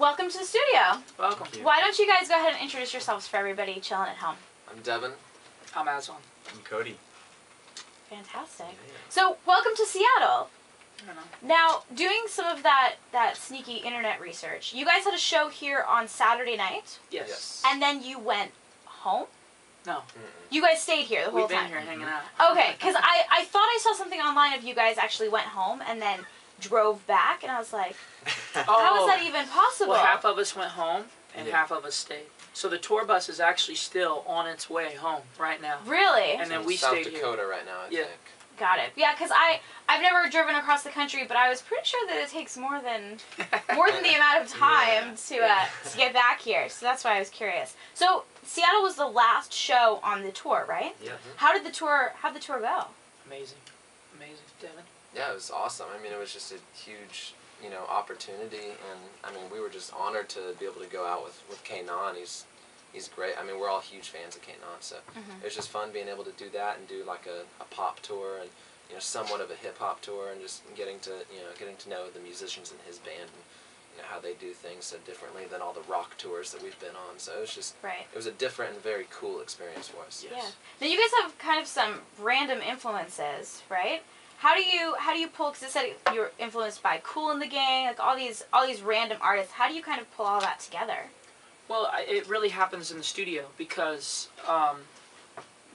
welcome to the studio. Welcome. Why don't you guys go ahead and introduce yourselves for everybody chilling at home? I'm Devin. I'm Aslan. I'm Cody. Fantastic. Yeah. So, welcome to Seattle. I know. Now, doing some of that sneaky internet research, you guys had a show here on Saturday night, Yes. and then you went home? No. You guys stayed here the whole We've been time? here hanging out. Okay, because I thought I saw something online of you guys actually went home and then drove back, and I was like, how is that even possible? Well, half of us went home and Yeah. half of us stayed. So the tour bus is actually still on its way home right now. Really? And then in we South stayed Dakota right now, I Yeah. think. Got it. Yeah, because I've never driven across the country, but I was pretty sure that it takes more than the amount of time to get back here. So that's why I was curious. So Seattle was the last show on the tour, right? Yeah. How'd the tour go? Amazing. Amazing. Devin? Yeah, it was awesome. I mean, it was just a huge, opportunity, and I mean, we were just honored to be able to go out with K-Non. He's great. I mean, we're all huge fans of K-Non, so it was just fun being able to do that and do like a pop tour and somewhat of a hip hop tour, and just getting to know the musicians in his band and how they do things so differently than all the rock tours that we've been on. So it was just it was a different and very cool experience for us. Yes. Yeah. Now you guys have kind of some random influences, right? How do you pull? Because it said you're influenced by Kool and the Gang, like all these random artists. How do you kind of pull all that together? Well, it really happens in the studio because,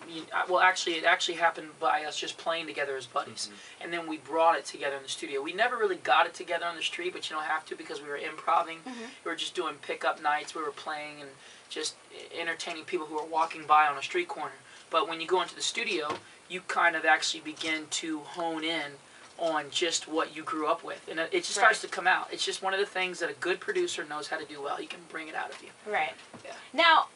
it actually happened by us just playing together as buddies. And then we brought it together in the studio. We never really got it together on the street, but you don't have to because we were improvising. We were just doing pickup nights. We were playing and just entertaining people who were walking by on a street corner. But when you go into the studio, you kind of actually begin to hone in on just what you grew up with, and it just starts to come out. It's just one of the things that a good producer knows how to do well. He can bring it out of you. Right. Yeah. Now,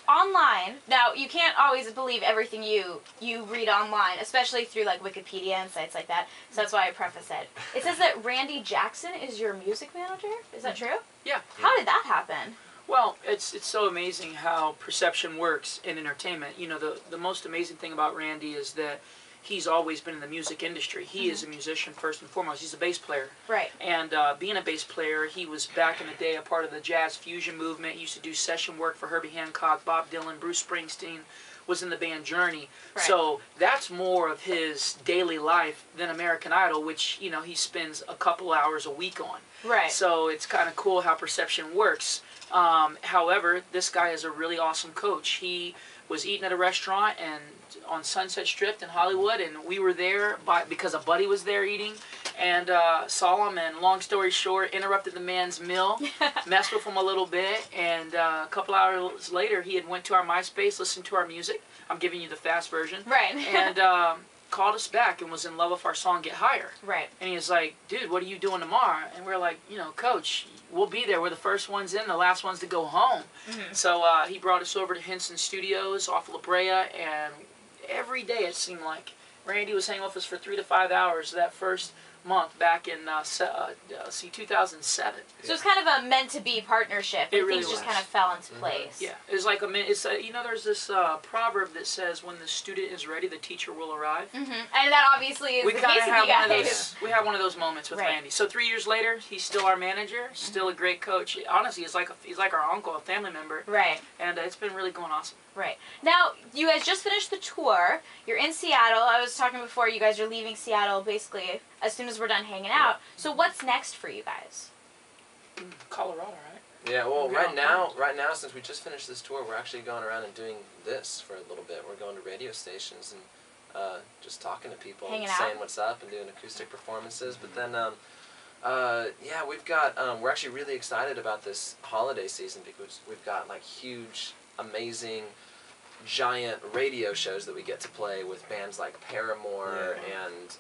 online. Now you can't always believe everything you read online, especially through like Wikipedia and sites like that. So that's why I preface it. It says that Randy Jackson is your music manager. Is that true? Yeah. How did that happen? Well, it's so amazing how perception works in entertainment. The most amazing thing about Randy is that he's always been in the music industry. He is a musician first and foremost. He's a bass player. Right. And being a bass player, he was back in the day a part of the jazz fusion movement. He used to do session work for Herbie Hancock, Bob Dylan, Bruce Springsteen, was in the band Journey. Right. So that's more of his daily life than American Idol, which, he spends a couple hours a week on. Right. So it's kind of cool how perception works. However, this guy is a really awesome coach. He was eating at a restaurant and on Sunset Strip in Hollywood, and we were there because a buddy was there eating, and saw him, and long story short, interrupted the man's meal, messed with him a little bit, and a couple hours later, he had went to our MySpace, listened to our music. I'm giving you the fast version. Right. And called us back and was in love with our song Get Higher. Right. And he was like, dude, what are you doing tomorrow? And we're like, Coach, we'll be there. We're the first ones in, the last ones to go home. So he brought us over to Henson Studios off La Brea, and every day it seemed like Randy was hanging with us for 3 to 5 hours that first month back in 2007. So it's kind of a meant-to-be partnership. It And really things just was. kind of fell into place. Yeah, it's like there's this proverb that says, when the student is ready, the teacher will arrive. And that obviously is We the kind case of with have you one of guys. those. We have one of those moments with Right. Randy. So 3 years later, he's still our manager, still a great coach. Honestly, he's like our uncle, a family member. Right. And it's been really going awesome. Right. Now, you guys just finished the tour. You're in Seattle. I was talking before, you guys are leaving Seattle basically as soon as we're done hanging out. So what's next for you guys? Colorado, right? Yeah, well, Yeah. right now, since we just finished this tour, we're actually going around and doing this for a little bit. We're going to radio stations and just talking to people, Hanging and out? saying what's up, and doing acoustic performances. But then, yeah, we've got. We're actually really excited about this holiday season because we've got like huge, amazing, giant radio shows that we get to play with bands like Paramore and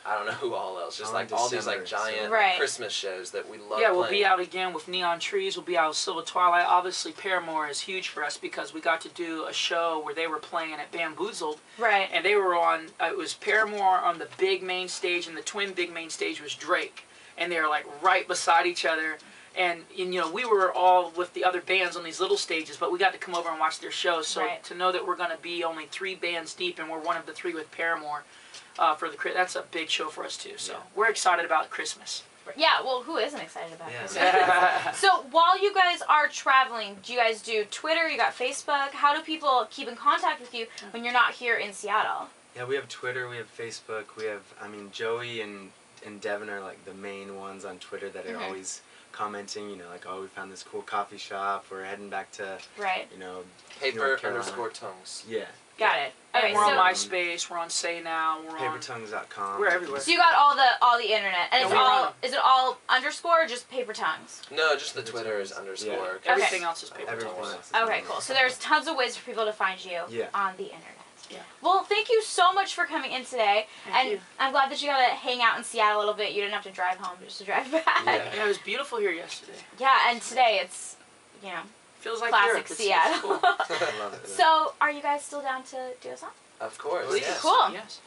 I don't know who all else. Just like all these like giant Christmas shows that we love. Yeah, we'll playing. be out again with Neon Trees. We'll be out with Silver Twilight. Obviously, Paramore is huge for us because we got to do a show where they were playing at Bamboozled. Right. And they were on, it was Paramore on the big main stage, and the twin big main stage was Drake. And they were like right beside each other. And we were all with the other bands on these little stages, but we got to come over and watch their shows. So to know that we're going to be only 3 bands deep, and we're one of the 3 with Paramore, that's a big show for us too. So we're excited about Christmas. Yeah, well, who isn't excited about Yeah. Christmas? So while you guys are traveling, do you guys do Twitter? You got Facebook? How do people keep in contact with you when you're not here in Seattle? Yeah, we have Twitter, we have Facebook, we have, I mean, Joey and Devin are like the main ones on Twitter that are always commenting, you know, like, oh, we found this cool coffee shop, we're heading back to, you know, Paper_tongues. Yeah. Got it. Okay, we're on so MySpace, we're on Say Now, we're on... Papertongues.com. We're everywhere. so you got all the internet, and Yeah, it's we run all 'em. is it all underscore or just paper tongues? No, just the Twitter is underscore. Okay. Everything else is Paper Everything Tongues. else is Okay, cool. So there's tons of ways for people to find you Yeah. on the internet. Yeah. Well, thank you so much for coming in today, Thank you. I'm glad that you got to hang out in Seattle a little bit. You didn't have to drive home just to drive back. Yeah, it was beautiful here yesterday. Yeah, and today it's, you know, Feels like classic Europe. It's Seattle. cool. I love it. So, are you guys still down to do a song? Of course. Please. Yes. Cool. Yes.